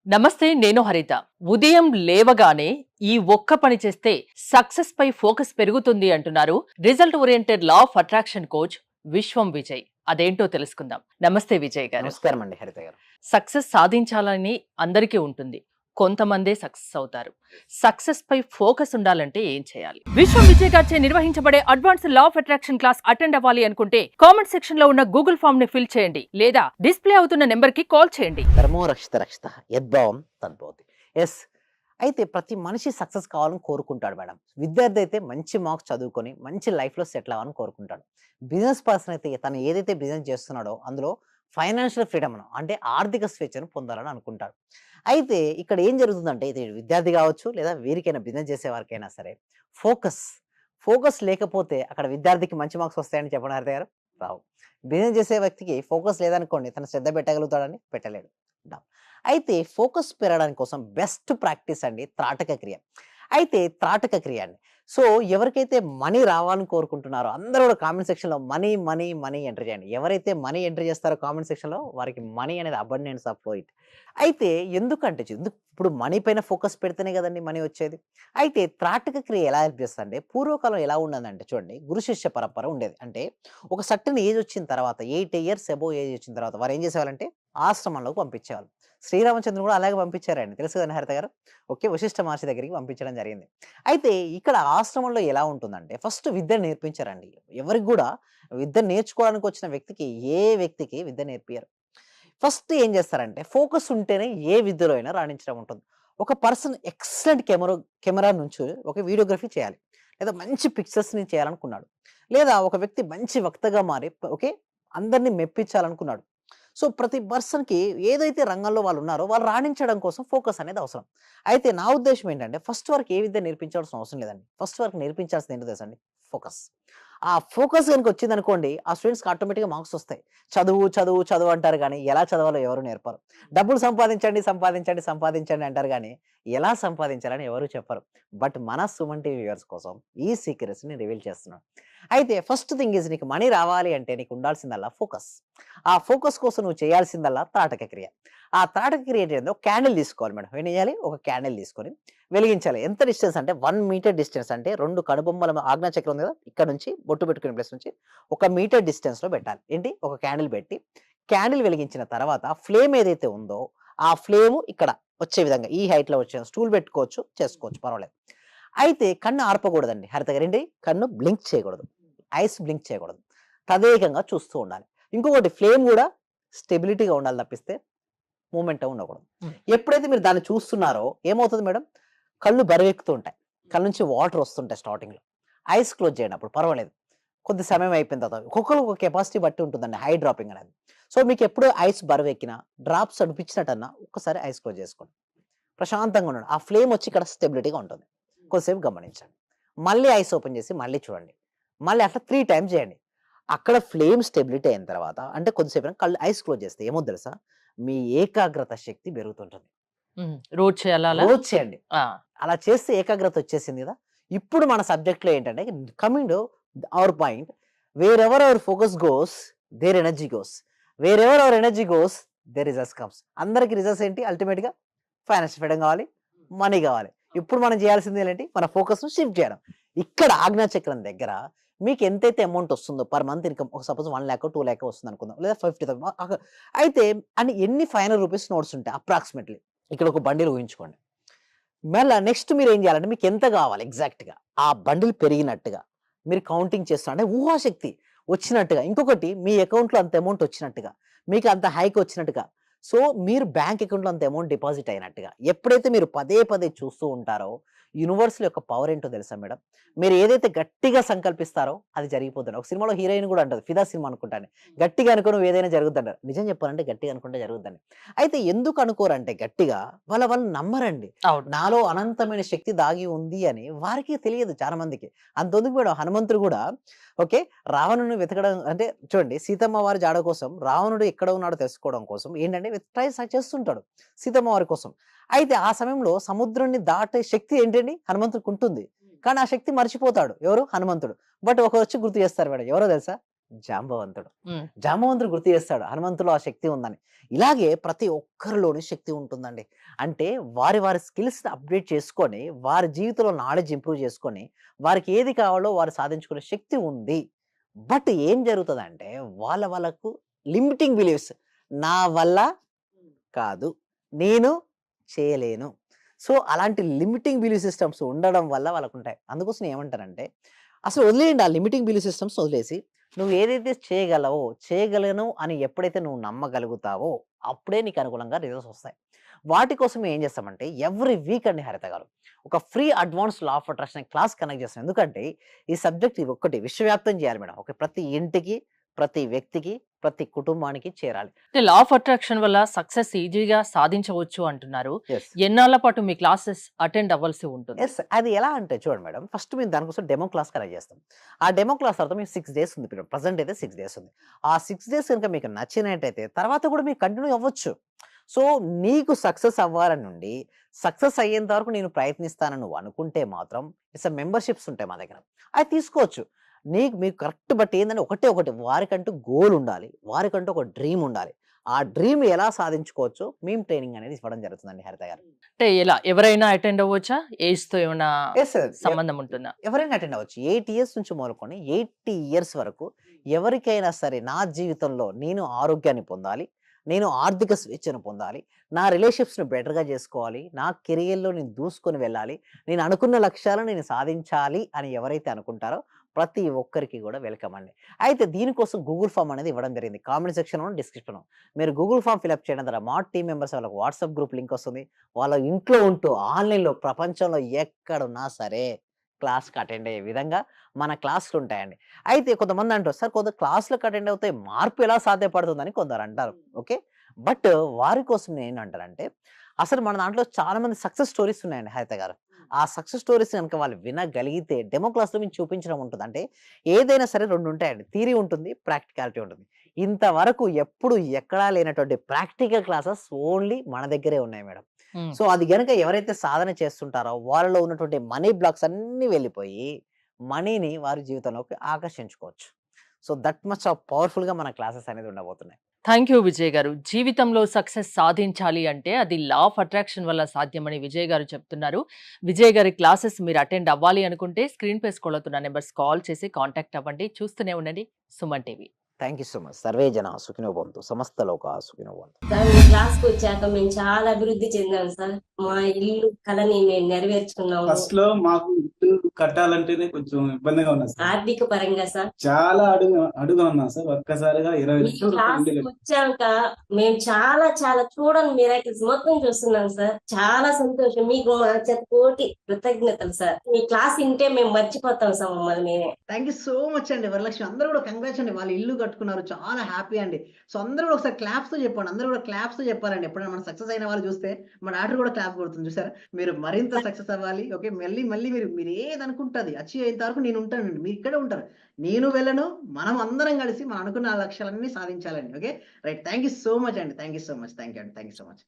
నమస్తే, నేను హరిత. ఉదయం లేవగానే ఈ ఒక్క పని చేస్తే సక్సెస్ పై ఫోకస్ పెరుగుతుంది అంటున్నారు result oriented law of attraction coach విశ్వం విజయ్. అదేంటో తెలుసుకుందాం. నమస్తే విజయ్ గారు. నమస్కారం అండి హరిత గారు. సక్సెస్ సాధించాలని అందరికీ ఉంటుంది. కొంతమందే సక్సెస్ అవుతారు. సక్సెస్ పై ఫోకస్ ఉండాలంటే ఏం చేయాలి? విశ్వం విజయ్ గారిచే నిర్వహించబడే advance law of attraction class attend అవ్వాలి అనుకుంటే కామెంట్ సెక్షన్ లో ఉన్న గూగుల్ ఫామ్ ని ఫిల్ చేయండి, లేదా డిస్ప్లే అవుతున్న నెంబర్ కి కాల్ చేయండి. ధర్మో రక్షిత రక్షిత యద్భావం తద్భవతి. ఎస్, అయితే ప్రతి మనిషి సక్సెస్ కావాలని కోరుకుంటాడు మేడం. విద్యార్థి అయితే మంచి మార్క్స్ చదువుకొని మంచి లైఫ్లో సెటిల్ అవ్వాలని కోరుకుంటాడు. బిజినెస్ పర్సన్ అయితే తను ఏదైతే బిజినెస్ చేస్తున్నాడో అందులో ఫైనాన్షియల్ ఫ్రీడమ్ను అంటే ఆర్థిక స్వేచ్ఛను పొందాలని అనుకుంటాడు. అయితే ఇక్కడ ఏం జరుగుతుందంటే ఇది విద్యార్థి కావచ్చు లేదా వీరికైనా బిజినెస్ చేసే వారికైనా సరే ఫోకస్ ఫోకస్ లేకపోతే అక్కడ విద్యార్థికి మంచి మార్క్స్ వస్తాయని చెప్పండి హరిత గారు, రావు. బిజినెస్ చేసే వ్యక్తికి ఫోకస్ లేదనుకోండి, తను శ్రద్ధ పెట్టగలుగుతాడని పెట్టలేడు. డౌన్. అయితే ఫోకస్ పెరగడానికి కోసం బెస్ట్ ప్రాక్టీస్ అండి త్రాటక క్రియ. అయితే త్రాటక క్రియ అండి. సో ఎవరికైతే మనీ రావాలని కోరుకుంటున్నారో అందరూ కూడా కామెంట్ సెక్షన్లో మనీ మనీ మనీ ఎంటర్ చేయండి. ఎవరైతే మనీ ఎంటర్ చేస్తారో కామెంట్ సెక్షన్లో వారికి మనీ అనేది అబండెన్స్ ఆఫ్ ఫ్లో ఇట్. అయితే ఎందుకంటే ఇప్పుడు మనీ పైన ఫోకస్ పెడితేనే కదండి మనీ వచ్చేది. అయితే త్రాటక క్రియ ఎలా హెల్ప్ చేస్తుందంటే పూర్వకాలం ఎలా ఉండదంటే చూడండి, గురు శిష్య పరంపర ఉండేది. అంటే ఒక సర్టన్ ఏజ్ వచ్చిన తర్వాత 8 ఇయర్స్ అబోవ్ ఏజ్ వచ్చిన తర్వాత వారు ఏం చేసేవాళ్ళంటే ఆశ్రమంలోకి పంపించేవాళ్ళు. శ్రీరామచంద్రుడు కూడా అలాగే పంపించారండి, తెలుసు కదండి హరిత గారు. ఓకే, వశిష్ఠ మహర్షి దగ్గరికి పంపించడం జరిగింది. అయితే ఇక్కడ ఆశ్రమంలో ఎలా ఉంటుందంటే ఫస్ట్ విద్య నేర్పించారండి. ఎవరికి కూడా విద్య నేర్చుకోవడానికి వచ్చిన వ్యక్తికి విద్య నేర్పియరు. ఫస్ట్ ఏం చేస్తారంటే ఫోకస్ ఉంటేనే ఏ విద్యలో అయినా రాణించడం ఉంటుంది. ఒక పర్సన్ ఎక్సలెంట్ కెమెరా నుంచి ఒక వీడియోగ్రఫీ చేయాలి, లేదా మంచి పిక్చర్స్ని చేయాలనుకున్నాడు, లేదా ఒక వ్యక్తి మంచి వక్తగా మారి ఓకే అందరినీ మెప్పించాలనుకున్నాడు. సో ప్రతి పర్సన్కి ఏదైతే రంగంలో వాళ్ళు ఉన్నారో వాళ్ళు రాణించడం కోసం ఫోకస్ అనేది అవసరం. అయితే నా ఉద్దేశం ఏంటంటే ఫస్ట్ వరకు ఏ విద్య నేర్పించాల్సిన అవసరం లేదండి. ఫస్ట్ వరకు నేర్పించాల్సింది ఏంటో తెలుసండి, ఫోకస్. ఆ ఫోకస్ కనుక వచ్చిందనుకోండి ఆ స్టూడెంట్స్కి ఆటోమేటిక్గా మార్క్స్ వస్తాయి. చదువు చదువు చదువు అంటారు కానీ ఎలా చదవాలో ఎవరు నేర్పరు. డబ్బులు సంపాదించండి సంపాదించండి సంపాదించండి అంటారు కానీ ఎలా సంపాదించాలని ఎవరు చెప్పరు. బట్ మన సుమన్ టీవీ వ్యూవర్స్ కోసం ఈ సీక్రెట్స్ని రివీల్ చేస్తున్నాను. అయితే ఫస్ట్ థింగ్ ఈజ్, నీకు మనీ రావాలి అంటే నీకు ఉండాల్సిందల్లా ఫోకస్. ఆ ఫోకస్ కోసం నువ్వు చేయాల్సిందల్లా తాటక క్రియ. ఆ తాటక క్రియ ఏంటంటే ఒక క్యాండిల్ తీసుకోవాలి మేడం. ఏం చేయాలి, ఒక క్యాండిల్ తీసుకొని వెలిగించాలి. ఎంత డిస్టెన్స్ అంటే 1 మీటర్ డిస్టెన్స్, అంటే 2 కనుబొమ్మల ఆజ్ఞాచక్రం ఉంది కదా, ఇక్కడ నుంచి బొట్టు పెట్టుకునే ప్లేస్ నుంచి 1 మీటర్ డిస్టెన్స్లో పెట్టాలి. ఏంటి, ఒక క్యాండిల్ పెట్టి క్యాండిల్ వెలిగించిన తర్వాత ఫ్లేమ్ ఏదైతే ఉందో ఆ ఫ్లేమ్ ఇక్కడ వచ్చే విధంగా ఈ హైట్లో వచ్చే స్టూల్ పెట్టుకోవచ్చు, చేసుకోవచ్చు, పర్వాలేదు. అయితే కన్ను ఆర్పకూడదండి హరిత గారు, ఏంటి కన్ను బ్లింక్ చేయకూడదు, ఐస్ బ్లింక్ చేయకూడదు, తదేకంగా చూస్తూ ఉండాలి. ఇంకొకటి ఫ్లేమ్ కూడా స్టెబిలిటీగా ఉండాలి తప్పిస్తే మూమెంట్ ఉండకూడదు. ఎప్పుడైతే మీరు దాన్ని చూస్తున్నారో ఏమవుతుంది మేడం, కళ్ళు బరువెక్కుతూ ఉంటాయి, కళ్ళ నుంచి వాటర్ వస్తుంటాయి స్టార్టింగ్లో. ఐస్ క్లోజ్ చేయండి, అప్పుడు పర్వాలేదు. కొద్ది సమయం అయిపోయిన తర్వాత ఒక్కొక్కరు ఒక కెపాసిటీ బట్టి ఉంటుందండి హై డ్రాపింగ్ అనేది. సో మీకు ఎప్పుడు ఐస్ బరువెక్కినా డ్రాప్స్ అనిపించినట్టన్నా ఒక్కసారి ఐస్ క్లోజ్ చేసుకోండి, ప్రశాంతంగా ఉండండి. ఆ ఫ్లేమ్ వచ్చి ఇక్కడ స్టెబిలిటీగా ఉంటుంది. కొద్దిసేపు గమనించండి, మళ్ళీ ఐస్ ఓపెన్ చేసి మళ్ళీ చూడండి, మళ్ళీ అట్లా 3 టైమ్స్ చేయండి. అక్కడ ఫ్లేమ్ స్టెబిలిటీ అయిన తర్వాత అంటే కొద్దిసేపు కళ్ళు ఐస్ క్లోజ్ చేస్తే ఏమో తెలుసా, మీ ఏకాగ్రత శక్తి పెరుగుతుంటుంది. రోజు చేయాలా అలా? రోజు చేయండి. ఆ, అలా చేస్తే ఏకాగ్రత వచ్చేసింది కదా. ఇప్పుడు మన సబ్జెక్ట్లో ఏంటంటే coming to our point, wherever our focus goes there energy goes, wherever our energy goes there results comes. అందరికి రిజల్ట్స్ ఏంటి, అల్టిమేట్గా ఫైనాన్షియల్ ఫ్రీడమ్ కావాలి, మనీ కావాలి. ఇప్పుడు మనం చేయాల్సింది ఏంటి, మన ఫోకస్ను షిఫ్ట్ చేయడం. ఇక్కడ ఆజ్ఞాచక్రం దగ్గర మీకు ఎంతైతే అమౌంట్ వస్తుందో per month income, suppose 1 lakh 2 lakh వస్తుంది అనుకుందాం, లేదా 50,000 అయితే అని ఎన్ని 500 రూపీస్ నోట్స్ ఉంటాయి అప్రాక్సిమేట్లీ. ఇక్కడ ఒక బండిల్ ఊహించుకోండి. మళ్ళీ నెక్స్ట్ మీరు ఏం చేయాలంటే మీకు ఎంత కావాలి ఎగ్జాక్ట్గా ఆ బండిల్ పెరిగినట్టుగా మీరు కౌంటింగ్ చేస్తున్నారు, అంటే ఊహాశక్తి వచ్చినట్టుగా. ఇంకొకటి మీ అకౌంట్లో అంత అమౌంట్ వచ్చినట్టుగా, మీకు అంత హైక్ వచ్చినట్టుగా. సో మీరు బ్యాంక్ అకౌంట్లో అంత అమౌంట్ డిపాజిట్ అయినట్టుగా ఎప్పుడైతే మీరు పదే పదే చూస్తూ ఉంటారో యూనివర్సల్ యొక్క పవర్ ఏంటో తెలుసా మేడం, మీరు ఏదైతే గట్టిగా సంకల్పిస్తారో అది జరిగిపోతుంది. ఒక సినిమాలో హీరోయిన్ కూడా అంటది, ఫిదా సినిమా అనుకుంటాను, గట్టిగా అనుకో నువ్వు ఏదైనా జరుగుద్దంటారు. నిజం చెప్పాలంటే గట్టిగా అనుకుంటే జరుగుద్దని. అయితే ఎందుకు అనుకోరంటే గట్టిగా వాళ్ళు నమ్మరండి. అవును. నాలో అనంతమైన శక్తి దాగి ఉంది అని వారికి తెలియదు చాలా మందికి. అంతెందుకు మేడం, హనుమంతుడు కూడా ఓకే రావణుని వెతకడం అంటే చూడండి, సీతమ్మ వారి జాడ కోసం రావణుడు ఎక్కడ ఉన్నాడో తెలుసుకోవడం కోసం ఏంటంటే ట్రై చేస్తుంటాడు సీతమ్మ వారి కోసం. అయితే ఆ సమయంలో సముద్రాన్ని దాటే శక్తి ఏంటండి హనుమంతుడికి ఉంటుంది, కానీ ఆ శక్తి మర్చిపోతాడు ఎవరు, హనుమంతుడు. బట్ ఒక వచ్చి గుర్తు చేస్తారు మేడం, ఎవరో తెలుసా, జాంబవంతుడు. హ్మ్. జాంబవంతుడు గుర్తు చేస్తాడు హనుమంతులో ఆ శక్తి ఉందని. ఇలాగే ప్రతి ఒక్కరిలోని శక్తి ఉంటుందండి. అంటే వారి వారి స్కిల్స్‌ని అప్‌డేట్ చేసుకొని, వారి జీవితంలో నాలెడ్జ్ ఇంప్రూవ్ చేసుకొని, వారికి ఏది కావాలో వారు సాధించుకునే శక్తి ఉంది. బట్ ఏం జరుగుతదంటే వాళ్ళకు లిమిటింగ్ బిలీఫ్స్. నా వల్ల కాదు. నేను చేయలేను. సో, అలాంటి లిమిటింగ్ బిలీఫ్ సిస్టమ్స్ ఉండడం వల్ల వాళ్ళకుంటాయి. అందుకోసం ఏమంటారంటే, అసలు వదిలేయండి ఆ లిమిటింగ్ బిలీఫ్ సిస్టమ్స్ వదిలేసి, నువ్వు ఏదైతే చేయగలవో, చేయగలను అని ఎప్పుడైతే నువ్వు నమ్మగలుగుతావో, అప్పుడే నీకు అనుగుణంగా రిజల్ట్స్ వస్తాయి. వాటి కోసం ఏం చేస్తామంటే, ఎవ్రీ వీక్ అండి హరిత గారు, ఒక free advance law of attraction class conduct చేస్తాం. ఎందుకంటే, ఈ సబ్జెక్ట్ ఇది ఒక్కటి విశ్వవ్యాప్తం చేయాలి మేడం. ఓకే. ప్రతి ఇంటికి, ప్రతి వ్యక్తికి, ప్రతి కుటుంబానికి చేరాలి. అంటే లా ఆఫ్ అట్రాక్షన్ వల్ల సక్సెస్ ఈజీగా సాధించవచ్చు అంటున్నారు. యెస్. ఎన్నాళ్ళ పాటు మీ క్లాసెస్ అటెండ్ అవ్వాల్సి ఉంటుంది? యెస్. అది ఎలా అంటే చూడండి మేడం. ఫస్ట్ మేము దానికోసం డెమో క్లాస్ కనెక్ట్ చేస్తాం. ఆ డెమో క్లాస్ తర్వాత మీకు 6 డేస్ ఉంది పీరియడ్. ప్రెజెంట్ అయితే 6 డేస్ ఉంది. ఆ 6 డేస్ గనుక మీకు నచ్చినట్టయితే తర్వాత కూడా మీరు కంటిన్యూ అవ్వచ్చు. సో, నీకు సక్సెస్ అవ్వాలని ఉండి, సక్సెస్ అయ్యేంత వరకు నేను ప్రయత్నిస్తానని నువ్వు అనుకుంటే మాత్రం మెంబర్‌షిప్స్ ఉంటాయి మా దగ్గర. అవి తీసుకోవచ్చు. మీకు కరెక్ట్ బట్ ఏందంటే ఒకటే ఒకటి వారికంటూ గోల్ ఉండాలి. వారికంటూ ఒక డ్రీమ్ ఉండాలి. ఆ డ్రీమ్ ఎలా సాధించుకోవచ్చో మేము ట్రైనింగ్ అనేది ఇవ్వడం జరుగుతుందండి హరిత గారు. అంటే ఎలా? ఎవరైనా అటెండ్ అవ్వొచ్చా? ఏజ్‌తో ఏమైనా యెస్ సార్. సంబంధం ఉంటుందా? ఎవరైనా అటెండ్ అవ్వచ్చు. 8 ఇయర్స్ నుంచి మొదలుకొని 80 ఇయర్స్ వరకు ఎవరికైనా సరే నా జీవితంలో నేను ఆరోగ్యాన్ని పొందాలి. నేను ఆర్థిక స్వేచ్ఛను పొందాలి. నా రిలేషన్‌షిప్స్‌ని బెటర్‌గా చేసుకోవాలి. నా కెరియర్‌లో నేను దూసుకొని వెళ్ళాలి. నేను అనుకున్న లక్ష్యాలను నేను సాధించాలి అని ఎవరైతే అనుకుంటారో ప్రతి ఒక్కరికి కూడా వెల్కమ్ అండి. అయితే దీనికోసం గూగుల్ ఫార్మ్ అనేది ఇవ్వడం జరిగింది. కామెంట్ సెక్షన్‌లోను, డిస్క్రిప్షన్‌లో. మీరు గూగుల్ ఫార్మ్ ఫిలప్ చేయడం ద్వారా మా టీమ్ మెంబర్స్ వాళ్ళకి వాట్సాప్ గ్రూప్ లింక్ వస్తుంది. వాళ్ళ ఇంట్లో ఉంటూ ఆన్‌లైన్‌లో ప్రపంచంలో ఎక్కడున్నా సరే క్లాస్‌కి అటెండ్ అయ్యే విధంగా మన క్లాసులు ఉంటాయండి. అయితే కొంతమంది అంటారు, "సార్ కొంత క్లాస్‌లకు అటెండ్ అవుతే మార్పు ఎలా సాధ్యపడుతుందని" కొందరు అంటారు. ఓకే. బట్ వారి కోసం నేనేంటంటానంటే, అసలు మన దాంట్లో చాలా మంది సక్సెస్ స్టోరీస్ ఉన్నాయండి హరిత గారు. ఆ సక్సెస్ స్టోరీస్ గనుక వాళ్ళు వినగలిగితే డెమో క్లాస్‌లో మేము చూపించడం ఉంటది. అంటే ఏదైనా సరే 2 ఉంటాయండి. థియరీ ఉంటుంది, ప్రాక్టికాలిటీ ఉంటుంది. ఇంతవరకు ఎప్పుడు ఎక్కడా లేనటువంటి ప్రాక్టికల్ క్లాసెస్ ఓన్లీ మన దగ్గరే ఉన్నాయి మేడం. హ్మ్. సో, అది గనక ఎవరైతే సాధన చేస్తుంటారో వాళ్ళలో ఉన్నటువంటి మనీ బ్లాక్స్ అన్నీ వెళ్ళిపోయి, మనీని వారి జీవితంలోకి ఆకర్షించుకోవచ్చు. సో, దట్ మచ్ ఆఫ్ పవర్‌ఫుల్‌గా మన క్లాసెస్ అనేది ఉండబోతున్నాయి. థ్యాంక్ యూ విజయ్ గారు. జీవితంలో సక్సెస్ సాధించాలి అంటే అది లా ఆఫ్ అట్రాక్షన్ వల్ల సాధ్యమని విజయ్ గారు చెప్తున్నారు. విజయ్ గారి క్లాసెస్ మీరు అటెండ్ అవ్వాలి అనుకుంటే స్క్రీన్ పై స్క్రోల్ అవుతున్న నంబర్స్ కాల్ చేసి కాంటాక్ట్ అవ్వండి. చూస్తూనే ఉండండి Suman TV. Thank you so much. Survey జన సుఖినో భవంతు. సమస్త లోకా సుఖినో భవంతు. సార్ మీ క్లాస్‌కి వచ్చాక మేము చాలా అభివృద్ధి చెందాం సార్. మా ఇల్లు కలని మేము నెరవేర్చుకున్నాము. ఫస్ట్ లో మాకు ఇల్లు కట్టాలంటేనే కొంచెం ఇబ్బందిగా ఉన్నది సార్. ఆర్థిక పరంగా సార్. చాలా అడుగుగా ఉన్నాం సార్. ఒక్కసారిగా 20 మీ లక్షల రూపాయలు క్లాస్‌కి ఇల్లు వచ్చాక మేము చాలా చాలా చూడని మిరాకిల్స్ మొత్తం చూస్తున్నాం సార్. చాలా సంతోషం. మీకు మా కోటి కృతజ్ఞతలు సార్. మీ క్లాస్ వింటే మేము మర్చిపోతాం సార్ మమ్మల్ని మేమే. థ్యాంక్ యూ సో మచ్ అండి వరలక్ష్మి. అందరూ కూడా కంగ్రాట్స్ అండి. వాళ్ళు ఇల్లు కట్టుకున్నారు. చాలా హ్యాపీ అండి. సో, అందరూ కూడా ఒకసారి క్లాప్స్‌తో చెప్పండి. అందరూ కూడా క్లాప్స్‌తో చెప్పాలండి. ఎప్పుడైనా మనం సక్సెస్ అయిన వాళ్ళు చూస్తే మా డాటర్ కూడా క్లాప్ కొడుతుంది చూసారా? మీరు మరింత సక్సెస్ అవ్వాలి. ఓకే. మళ్ళీ మళ్ళీ మీరు ఏదనుకుంటే అది అచీవ్ అయ్యేంత వరకు నేను ఉంటానండి. మీరు ఇక్కడే ఉంటారు. నేను వెళ్ళను. మనం అందరం కలిసి మనం అనుకున్న లక్ష్యాలన్నీ సాధించాలండి. Okay. Right. Thank you so much అండి. Thank you so much. Thank you అండి. Thank you so much.